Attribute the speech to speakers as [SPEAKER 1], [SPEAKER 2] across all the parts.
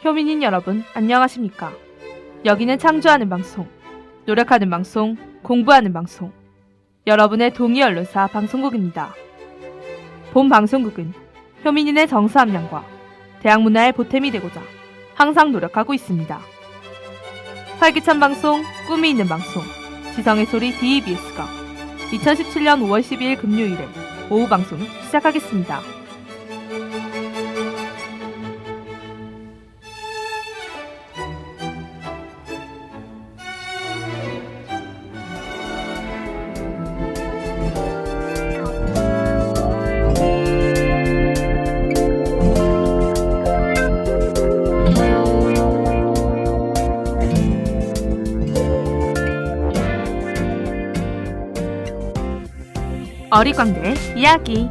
[SPEAKER 1] 효민인 여러분, 안녕하십니까? 여기는 창조하는 방송, 노력하는 방송, 공부하는 방송, 여러분의 동의 언론사 방송국입니다. 본 방송국은 효민인의 정서 함량과 대학 문화의 보탬이 되고자 항상 노력하고 있습니다. 활기찬 방송, 꿈이 있는 방송, 지성의 소리 DEBS가 2017년 5월 12일 금요일에 오후 방송을 시작하겠습니다. 어리광대의 이야기.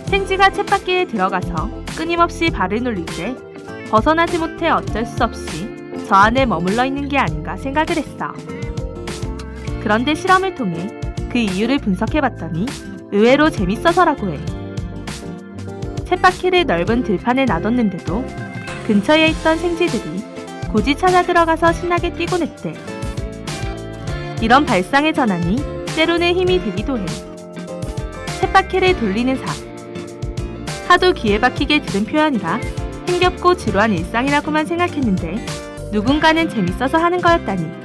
[SPEAKER 1] 생쥐가 쳇바퀴에 들어가서 끊임없이 발을 놀릴 때 벗어나지 못해 어쩔 수 없이 저 안에 머물러 있는 게 아닌가 생각을 했어. 그런데 실험을 통해 그 이유를 분석해봤더니 의외로 재밌어서라고 해. 쳇바퀴를 넓은 들판에 놔뒀는데도 근처에 있던 생쥐들이 굳이 찾아 들어가서 신나게 뛰곤 했대. 이런 발상의 전환이 때로는 힘이 되기도 해. 쳇바퀴를 돌리는 삶. 하도 귀에 박히게 들은 표현이라 힘겹고 지루한 일상이라고만 생각했는데 누군가는 재밌어서 하는 거였다니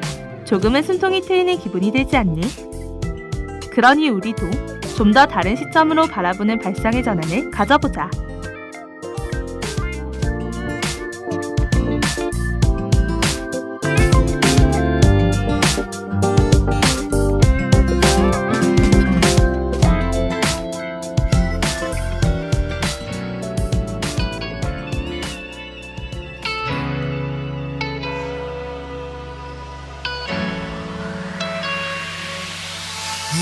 [SPEAKER 1] 조금은 숨통이 트이는 기분이 들지 않니? 그러니 우리도 좀 더 다른 시점으로 바라보는 발상의 전환을 가져보자.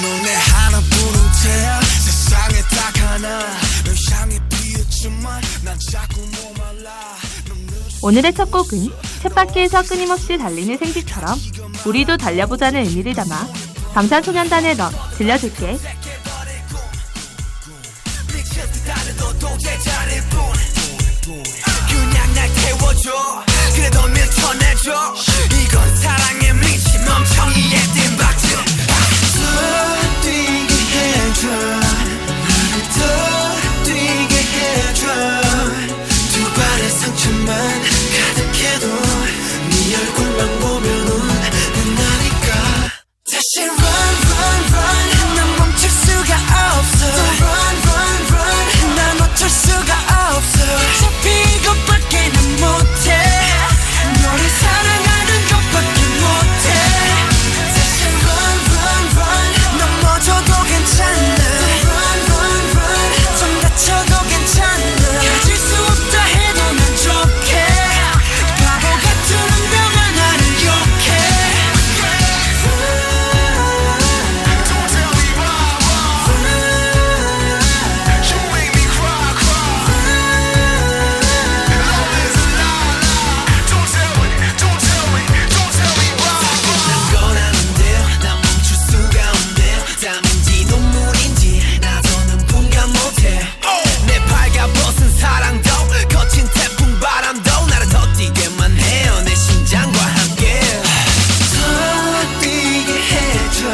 [SPEAKER 2] 너네 하나뿐인 태야 세상에 딱 하나 널 향해 피었지만 난 자꾸 목말라.
[SPEAKER 1] 오늘의 첫 곡은 쳇바퀴에서 끊임없이 달리는 생쥐처럼 우리도 달려보자는 의미를 담아 방탄소년단의 넌 들려줄게.
[SPEAKER 2] 그냥 날 태워줘. 그래도 밀쳐내줘. 이건 사랑의 미치 멍청이의 띵박질. 더 뛰게 해줘. 나를 더 뛰게 해줘. 두 발의 상처만 가득해도 네 얼굴만 보면은 끝나니까. 다시 run run run 난 멈출 수가 없어. run run run 난 어쩔 수가 없어. 잡힌 것밖에는 못해. 너를 사랑하는 것밖에 못해. 다시 run run run 넘어져도 괜찮아. run run run 좀 다쳐도 괜찮아. 가질 수 없다 해도 난 좋게. 바보 같은 운명아 나를 욕해. Don't tell me why, you make me cry, cry. Love is a lie. Don't tell me, don't tell me, don't tell me why. 난 거라는데요, 난 멈출 수가 없네요. 땀인지 눈물인지 나서는 분간 못해. 내 발가벗은 사랑도 거친 태풍 바람도 나를 더 뛰게만 해요. 내 심장과 함께 더 뛰게 해줘.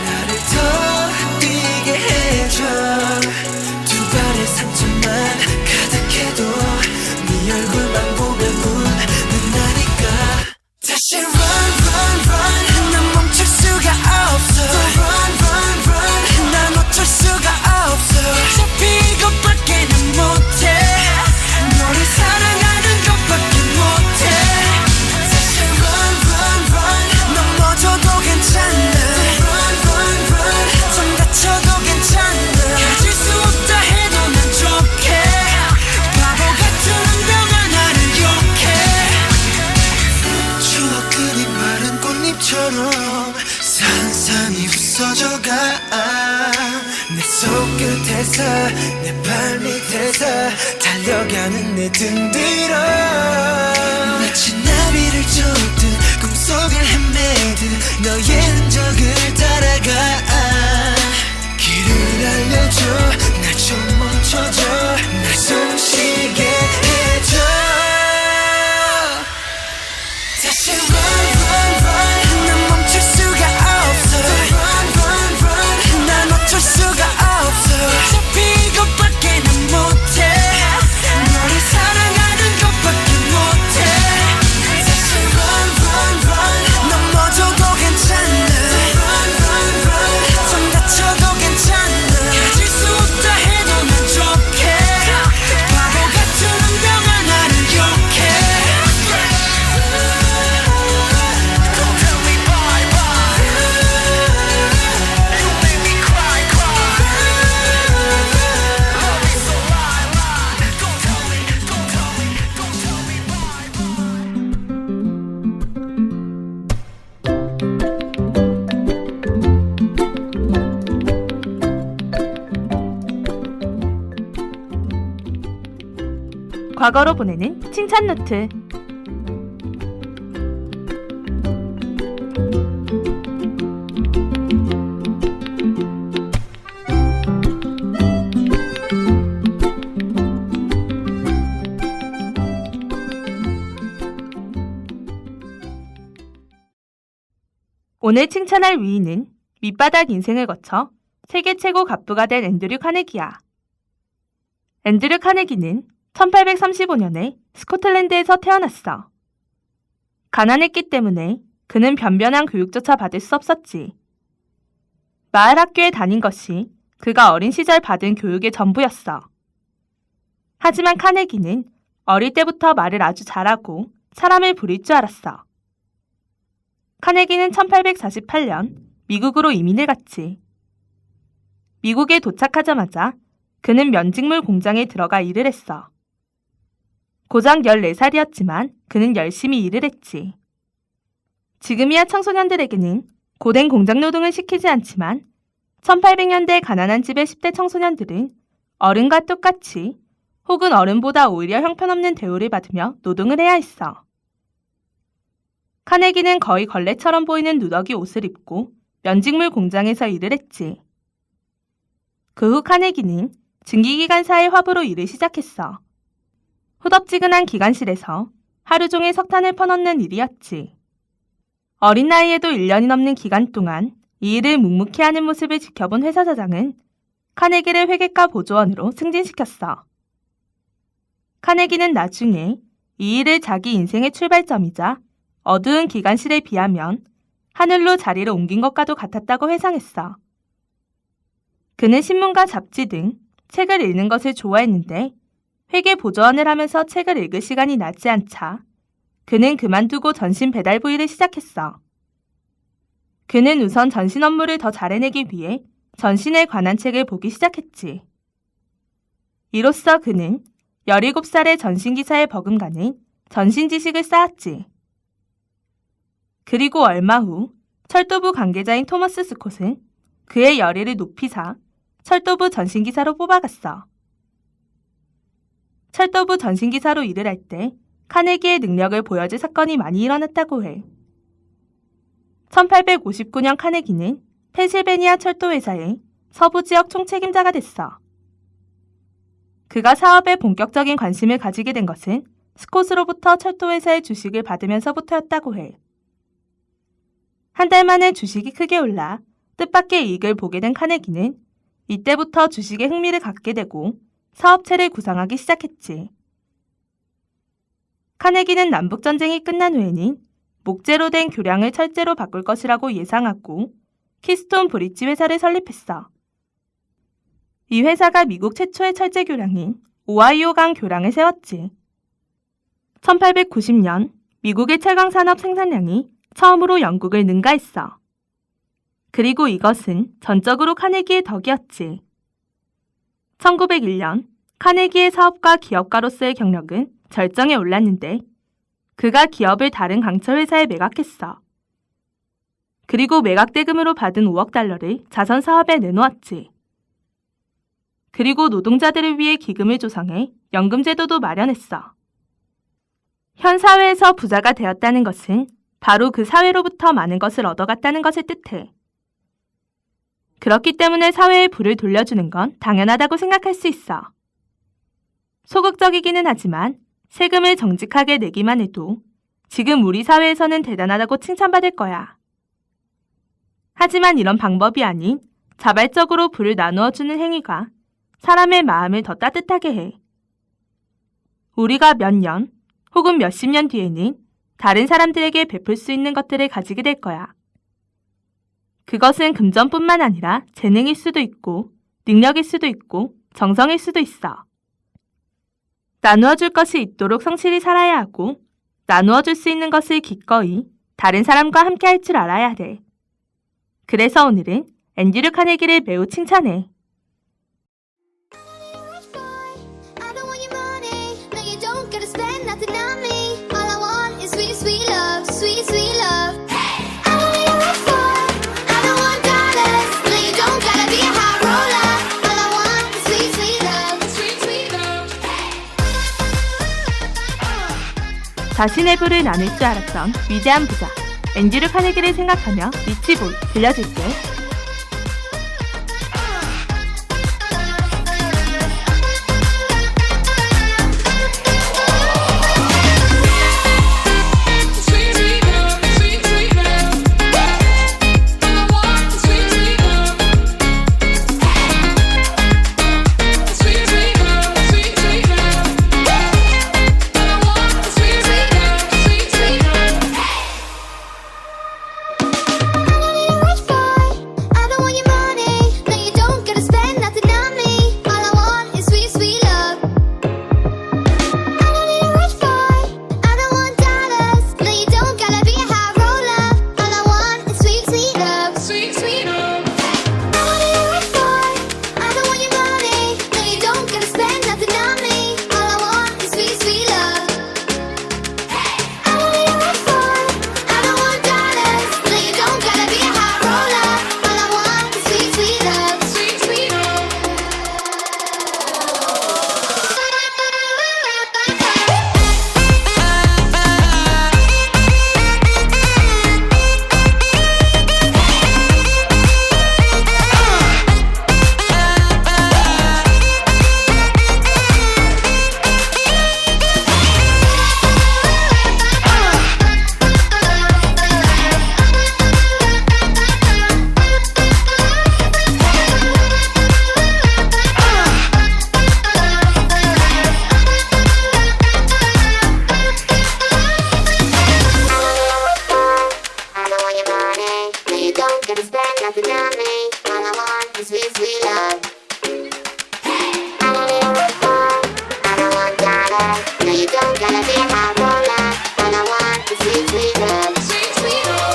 [SPEAKER 2] 나를 더 뛰게 해줘. 두 발의 상처만 가득해도 네 얼굴만 보면 눈나니까. 다시 run run run 난 멈출 수가 없어. run run run 난 어쩔 수가 없어. 잡힌 것밖에는 못해. 너를 사랑하는 것밖에 못해. 다시 run run run 넘어져도 괜찮아. run run run 좀 다쳐도 괜찮아. 가질 수 없다 해도 난 좋게. 바보 같은 운명아 나를 욕해. 추억들이 마른 꽃잎처럼 산산이 부서져가. 내 손끝에서 내 발밑에서 달려가는 내 등 뒤로 마치 나비를 쫓듯 꿈속을 헤매듯 너의 흔적을 따라가 길을 알려줘 날 좀 멈춰줘 날 숨쉬게 해줘 다시 run 난 멈출 수가 없어 run 난 어쩔 수가 없어 어차피 이것밖에 난 못해 너를 사랑하는 것밖에 못해 다시 run 넘어져도 괜찮아 run 좀 다쳐도 괜찮아 가질 수 없다 해도 만족해 바보 같은 운명아 나를 욕해 Don't tell me bye bye You make me cry Love is so lie Don't tell me bye bye
[SPEAKER 1] 과거로 보내는 칭찬 노트. 오늘 칭찬할 위인은 밑바닥 인생을 거쳐 세계 최고 갑부가 된 앤드류 카네기야. 앤드류 카네기는 1835년에 스코틀랜드에서 태어났어. 가난했기 때문에 그는 변변한 교육조차 받을 수 없었지. 마을 학교에 다닌 것이 그가 어린 시절 받은 교육의 전부였어. 하지만 카네기는 어릴 때부터 말을 아주 잘하고 사람을 부릴 줄 알았어. 카네기는 1848년 미국으로 이민을 갔지. 미국에 도착하자마자 그는 면직물 공장에 들어가 일을 했어. 고작 14살이었지만 그는 열심히 일을 했지. 지금이야 청소년들에게는 고된 공장 노동을 시키지 않지만 1800년대 가난한 집의 10대 청소년들은 어른과 똑같이 혹은 어른보다 오히려 형편없는 대우를 받으며 노동을 해야 했어. 카네기는 거의 걸레처럼 보이는 누더기 옷을 입고 면직물 공장에서 일을 했지. 그 후 카네기는 증기기관사의 화부로 일을 시작했어. 후덥지근한 기관실에서 하루 종일 석탄을 퍼넣는 일이었지. 어린 나이에도 1년이 넘는 기간 동안 이 일을 묵묵히 하는 모습을 지켜본 회사 사장은 카네기를 회계과 보조원으로 승진시켰어. 카네기는 나중에 이 일을 자기 인생의 출발점이자 어두운 기관실에 비하면 하늘로 자리를 옮긴 것과도 같았다고 회상했어. 그는 신문과 잡지 등 책을 읽는 것을 좋아했는데 회계 보조원을 하면서 책을 읽을 시간이 나지 않자 그는 그만두고 전신 배달 부일을 시작했어. 그는 우선 전신 업무를 더 잘해내기 위해 전신에 관한 책을 보기 시작했지. 이로써 그는 17살의 전신기사에 버금가는 전신 지식을 쌓았지. 그리고 얼마 후 철도부 관계자인 토머스 스콧은 그의 열의를 높이사 철도부 전신기사로 뽑아갔어. 철도부 전신기사로 일을 할 때 카네기의 능력을 보여줄 사건이 많이 일어났다고 해. 1859년 카네기는 펜실베니아 철도회사의 서부 지역 총책임자가 됐어. 그가 사업에 본격적인 관심을 가지게 된 것은 스콧으로부터 철도회사의 주식을 받으면서부터였다고 해. 한 달 만에 주식이 크게 올라 뜻밖의 이익을 보게 된 카네기는 이때부터 주식에 흥미를 갖게 되고 사업체를 구상하기 시작했지. 카네기는 남북전쟁이 끝난 후에는 목재로 된 교량을 철제로 바꿀 것이라고 예상하고 키스톤 브릿지 회사를 설립했어. 이 회사가 미국 최초의 철제 교량인 오하이오강 교량을 세웠지. 1890년 미국의 철강산업 생산량이 처음으로 영국을 능가했어. 그리고 이것은 전적으로 카네기의 덕이었지. 1901년 카네기의 사업가 기업가로서의 경력은 절정에 올랐는데 그가 기업을 다른 강철회사에 매각했어. 그리고 매각 대금으로 받은 $5억 자선 사업에 내놓았지. 그리고 노동자들을 위해 기금을 조성해 연금제도도 마련했어. 현 사회에서 부자가 되었다는 것은 바로 그 사회로부터 많은 것을 얻어갔다는 것을 뜻해. 그렇기 때문에 사회의 부를 돌려주는 건 당연하다고 생각할 수 있어. 소극적이기는 하지만 세금을 정직하게 내기만 해도 지금 우리 사회에서는 대단하다고 칭찬받을 거야. 하지만 이런 방법이 아닌 자발적으로 부를 나누어 주는 행위가 사람의 마음을 더 따뜻하게 해. 우리가 몇 년 혹은 몇십 년 뒤에는 다른 사람들에게 베풀 수 있는 것들을 가지게 될 거야. 그것은 금전뿐만 아니라 재능일 수도 있고 능력일 수도 있고 정성일 수도 있어. 나누어 줄 것이 있도록 성실히 살아야 하고 나누어 줄 수 있는 것을 기꺼이 다른 사람과 함께 할 줄 알아야 돼. 그래서 오늘은 앤드류 카네기를 매우 칭찬해.
[SPEAKER 3] I don't want your money. No, you don't gotta spend nothing on me. All I want is sweet, sweet love, sweet, sweet love. I don't need a rich boy. I don't want dollars. No, you don't gotta be a high roller. All I want is sweet, sweet love, sweet, sweet love.
[SPEAKER 1] 자신의 부를 나눌 줄 알았던 위대한 부자 앤드류 카네기를 생각하며 리치보이 들려줄게.
[SPEAKER 3] Sweet, sweet love, sweet, sweet love. All I want is sweet, sweet love. Sweet, sweet love, sweet, sweet love. All I want is sweet, sweet love, sweet, sweet love. I don't need a rich boy. I don't want your money. No, you don't gotta spend nothing on me. All I want is sweet, sweet love. I don't need a rich boy. I don't want dollars. No, you don't gotta be a high roller. All I want is sweet, sweet love. Sweet, sweet love. I don't need a rich boy. I don't want your money. No, you don't gotta spend nothing on me. All I want is sweet, sweet love. I don't need a rich boy. I don't want dollars. No, you don't gotta be a high roller. All I want is sweet, sweet love. Sweet, sweet love. I don't want your money. No, you don't gotta spend nothing on me. All I want is sweet, sweet love. I don't need a rich boy. I don't want dollars. No, you don't gotta be a high roller. All I want is sweet, sweet love. Sweet, sweet love.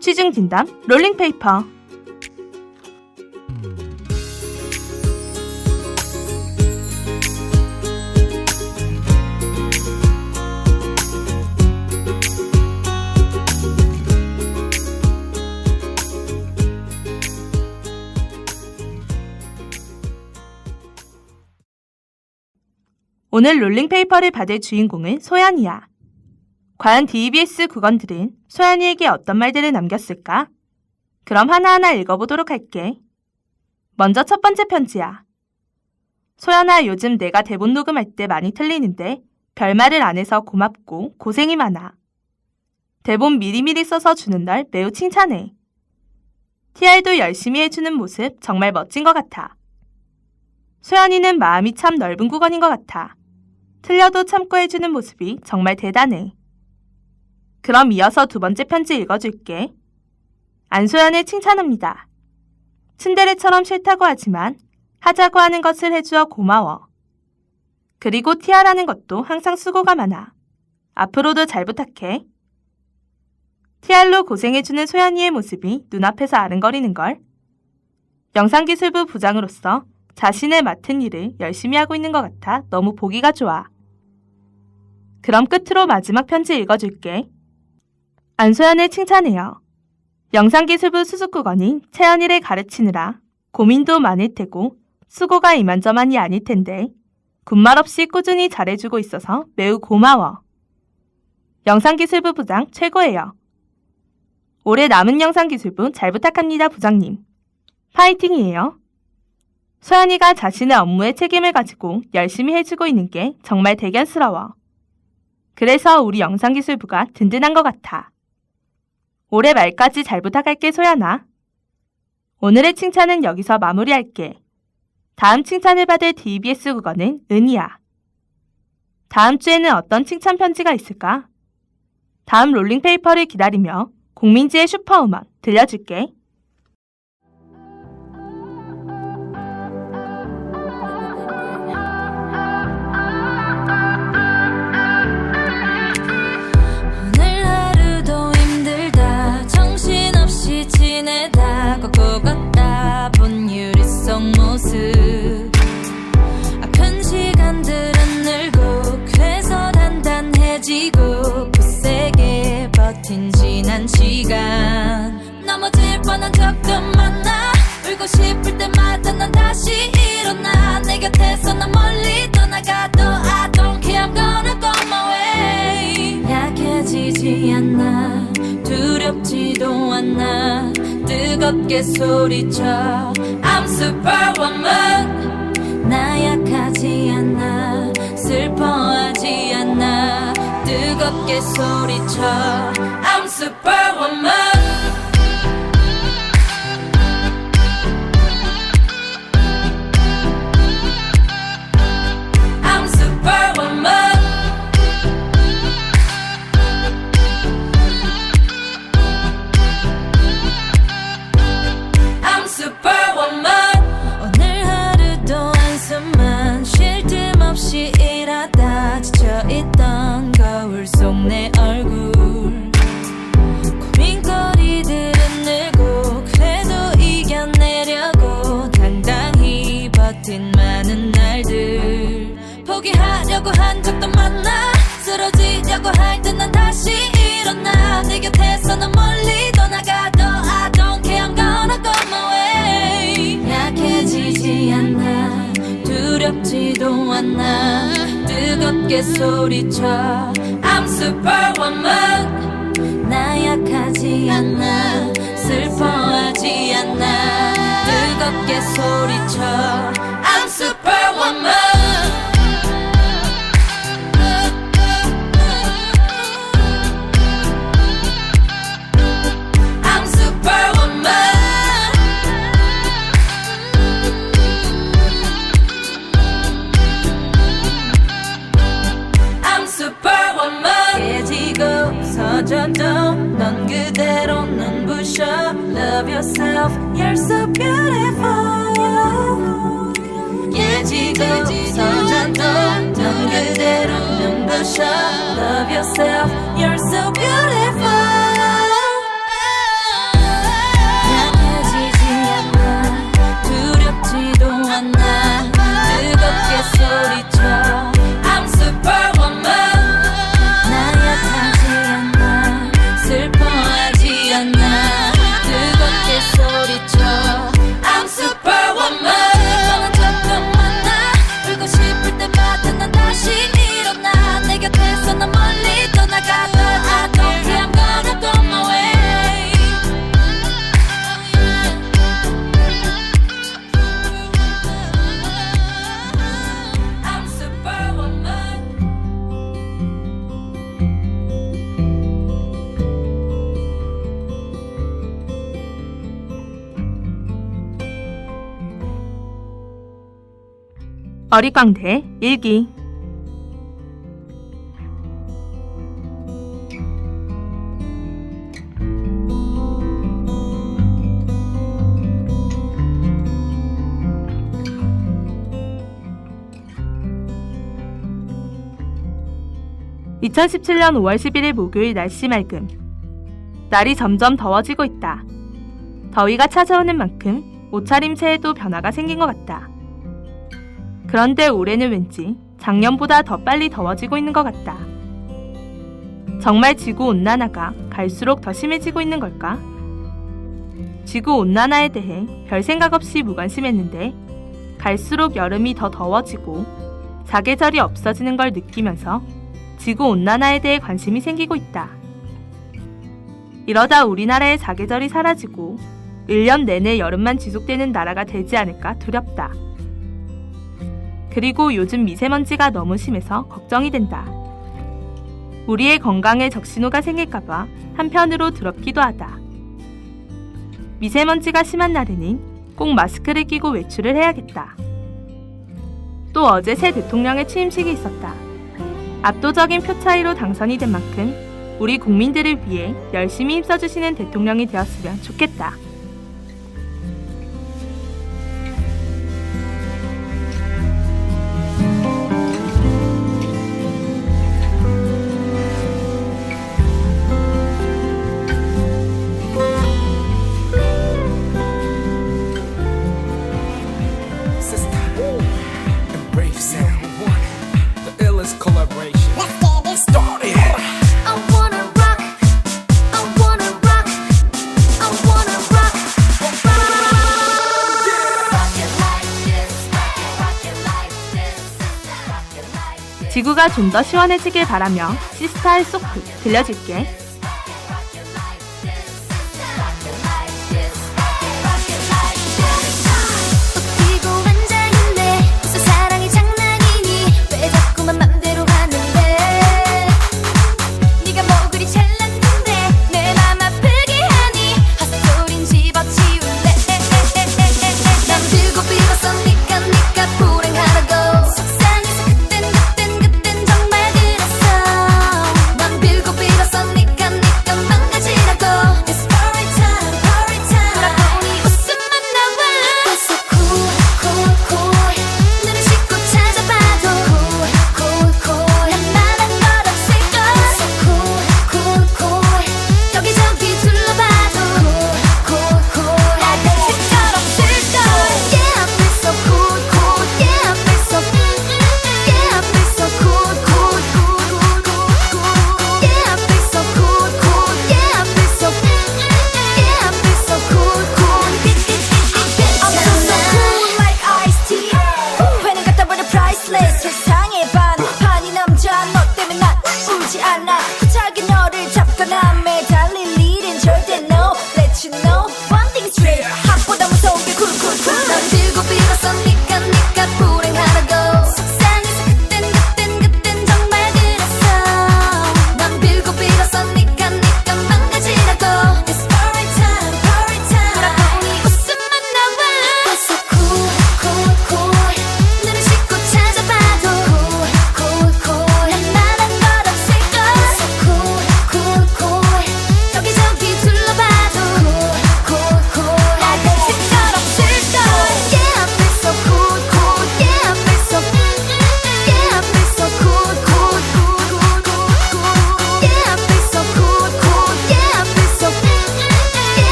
[SPEAKER 1] 취중 진담 롤링페이퍼. 오늘 롤링페이퍼를 받을 주인공은 소연이야. 과연 DBS 국원들은 소연이에게 어떤 말들을 남겼을까? 그럼 하나하나 읽어보도록 할게. 먼저 첫 번째 편지야. 소연아, 요즘 내가 대본 녹음할 때 많이 틀리는데 별말을 안 해서 고맙고 고생이 많아. 대본 미리미리 써서 주는 날 매우 칭찬해. TR도 열심히 해주는 모습 정말 멋진 것 같아. 소연이는 마음이 참 넓은 국원인 것 같아. 틀려도 참고 해주는 모습이 정말 대단해. 그럼 이어서 두 번째 편지 읽어줄게. 안소연을 칭찬합니다. 츤데레처럼 싫다고 하지만 하자고 하는 것을 해주어 고마워. 그리고 티아라는 것도 항상 수고가 많아. 앞으로도 잘 부탁해. 티알로 고생해주는 소연이의 모습이 눈앞에서 아른거리는걸. 영상기술부 부장으로서 자신의 맡은 일을 열심히 하고 있는 것 같아 너무 보기가 좋아. 그럼 끝으로 마지막 편지 읽어줄게. 안소연을 칭찬해요. 영상기술부 수습국원인 채연이를 가르치느라 고민도 많을 테고 수고가 이만저만이 아닐 텐데 군말 없이 꾸준히 잘해주고 있어서 매우 고마워. 영상기술부 부장 최고예요. 올해 남은 영상기술부 잘 부탁합니다, 부장님. 파이팅이에요. 소연이가 자신의 업무에 책임을 가지고 열심히 해주고 있는 게 정말 대견스러워. 그래서 우리 영상기술부가 든든한 것 같아. 올해 말까지 잘 부탁할게, 소연아. 오늘의 칭찬은 여기서 마무리할게. 다음 칭찬을 받을 DBS 국어는 은희야. 다음 주에는 어떤 칭찬 편지가 있을까? 다음 롤링페이퍼를 기다리며 공민지의 슈퍼우먼 들려줄게.
[SPEAKER 4] 오늘 하루도 힘들다 정신없이 지내다 걷고 걷다 본 유리 속 모습 아픈 시간들은 늘고 괴서 단단해지고 굳세게 버틴 지난 시간 넘어질 뻔한 적도 많아 울고 싶을 때마다 난 다시 일어나 내 곁에서 난 멀리 떠나가도 I don't care I'm gonna go my way 약해지지 않아 두렵지도 않아 뜨겁게 소리쳐 I'm superwoman 나 약하지 않아 슬퍼하지 않아 뜨겁게 소리쳐 I'm superwoman I'm superwoman I'm superwoman 오늘 하루도 한숨만 쉴 틈 없이 일하다 지쳐있던 거울 속 내 얼굴 고민거리들은 늘고 그래도 이겨내려고 당당히 버틴 많은 날들 포기하려고 한 적도 많아 쓰러지려고 할 때 난 다시 일어나 내 곁에서 난 멀리 떠나가도 I don't care I'm gonna go my way 약해지지 않아 두렵지도 않아 뜨겁게 소리쳐 I'm superwoman 나 약하지 않아 슬퍼하지 않아 뜨겁게 소리쳐 I'm superwoman I'm superwoman I'm superwoman 깨지고 서져도 넌 그대로 눈부셔 Love yourself You're so beautiful 깨지고 서져도 넌 그대로 눈부셔 Love yourself You're so beautiful 약해지지 않아 두렵지도 않아 뜨겁게 소리쳐 I'm superwoman 나 약하지 않아 슬퍼하지 않아 뜨겁게 소리쳐 I'm superwoman 뻔한 적도 많아 울고 싶을 때마다 난 다시 일어나 내 곁에서 난 멀리 떠나가도 I don't care I'm gonna
[SPEAKER 1] 어릿광대 일기. (2017년 5월 11일) 목요일. 날씨 맑음. 날이 점점 더워지고 있다. 더위가 찾아오는 만큼 옷차림새에도 변화가 생긴 것 같다. 그런데 올해는 왠지 작년보다 더 빨리 더워지고 있는 것 같다. 정말 지구온난화가 갈수록 더 심해지고 있는 걸까? 지구온난화에 대해 별 생각 없이 무관심했는데 갈수록 여름이 더 더워지고 사계절이 없어지는 걸 느끼면서 지구온난화에 대해 관심이 생기고 있다. 이러다 우리나라의 사계절이 사라지고 1년 내내 여름만 지속되는 나라가 되지 않을까 두렵다. 그리고 요즘 미세먼지가 너무 심해서 걱정이 된다. 우리의 건강에 적신호가 생길까봐 한편으로 두렵기도 하다. 미세먼지가 심한 날에는 꼭 마스크를 끼고 외출을 해야겠다. 또 어제 새 대통령의 취임식이 있었다. 압도적인 표 차이로 당선이 된 만큼 우리 국민들을 위해 열심히 힘써주시는 대통령이 되었으면 좋겠다.
[SPEAKER 2] Collaboration.
[SPEAKER 3] Let's get it
[SPEAKER 2] Started.
[SPEAKER 3] I wanna rock, I wanna rock, I wanna rock, rock it like this, rock it like this, rock it like this.
[SPEAKER 1] 지구가 좀 더 시원해지길 바라며 시스타의 소프 들려줄게.
[SPEAKER 3] 웃기고 환장인데 무슨 사랑이 장난이니 왜 자꾸만 맘대로 가는데 네가 뭐 그리 잘났는데 내 맘 아프게 하니 헛소린 집어치울래 난 들고 빌었어 니까 불행하라고 속상해서 그땐 정말 그랬어 난 빌고 빌었어 니까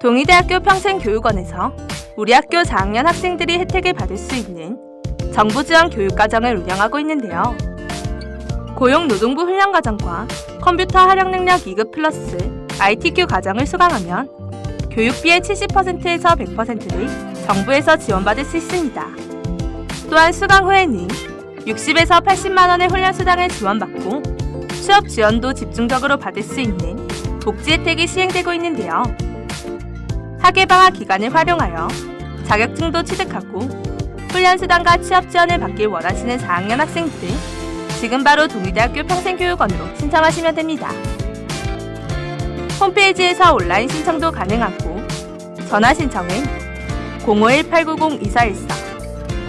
[SPEAKER 1] 동의대학교 평생교육원에서 우리 학교 4학년 학생들이 혜택을 받을 수 있는 정부 지원 교육과정을 운영하고 있는데요. 고용노동부 훈련과정과 컴퓨터 활용 능력 2급 플러스 ITQ 과정을 수강하면 교육비의 70%에서 100%를 정부에서 지원받을 수 있습니다. 또한 수강 후에는 60에서 80만 원의 훈련수당을 지원받고 취업 지원도 집중적으로 받을 수 있는 복지 혜택이 시행되고 있는데요. 학예방학 기간을 활용하여 자격증도 취득하고 훈련수당과 취업 지원을 받길 원하시는 4학년 학생들, 지금 바로 동의대학교 평생교육원으로 신청하시면 됩니다. 홈페이지에서 온라인 신청도 가능하고 전화 신청은 051-890-2414,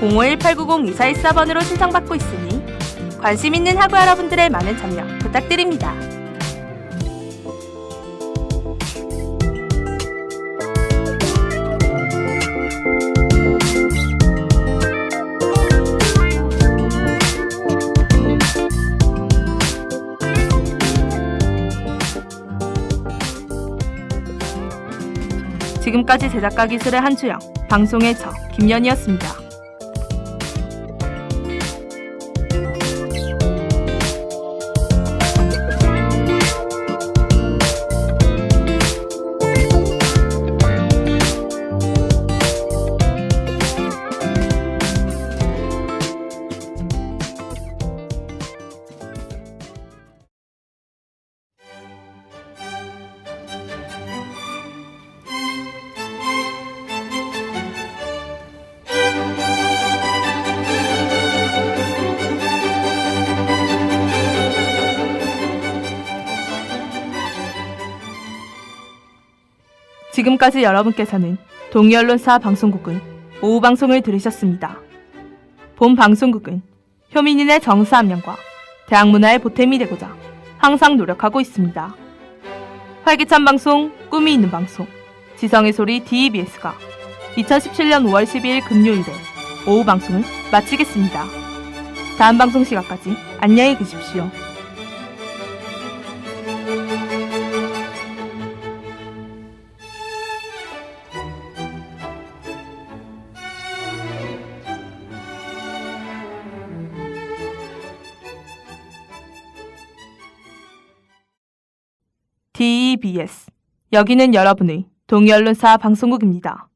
[SPEAKER 1] 051-890-2414번으로 신청받고 있으니 관심 있는 학우 여러분들의 많은 참여 부탁드립니다. 지금까지 제작과 기술의 한주영, 방송의 저 김연이었습니다. 지금까지 여러분께서는 동의언론사 방송국은 오후 방송을 들으셨습니다. 본 방송국은 효민인의 정사 함량과 대학 문화의 보탬이 되고자 항상 노력하고 있습니다. 활기찬 방송, 꿈이 있는 방송, 지성의 소리 DEBS가 2017년 5월 12일 금요일에 오후 방송을 마치겠습니다. 다음 방송 시간까지 안녕히 계십시오. DEBS, 여기는 여러분의 동의언론사 방송국입니다.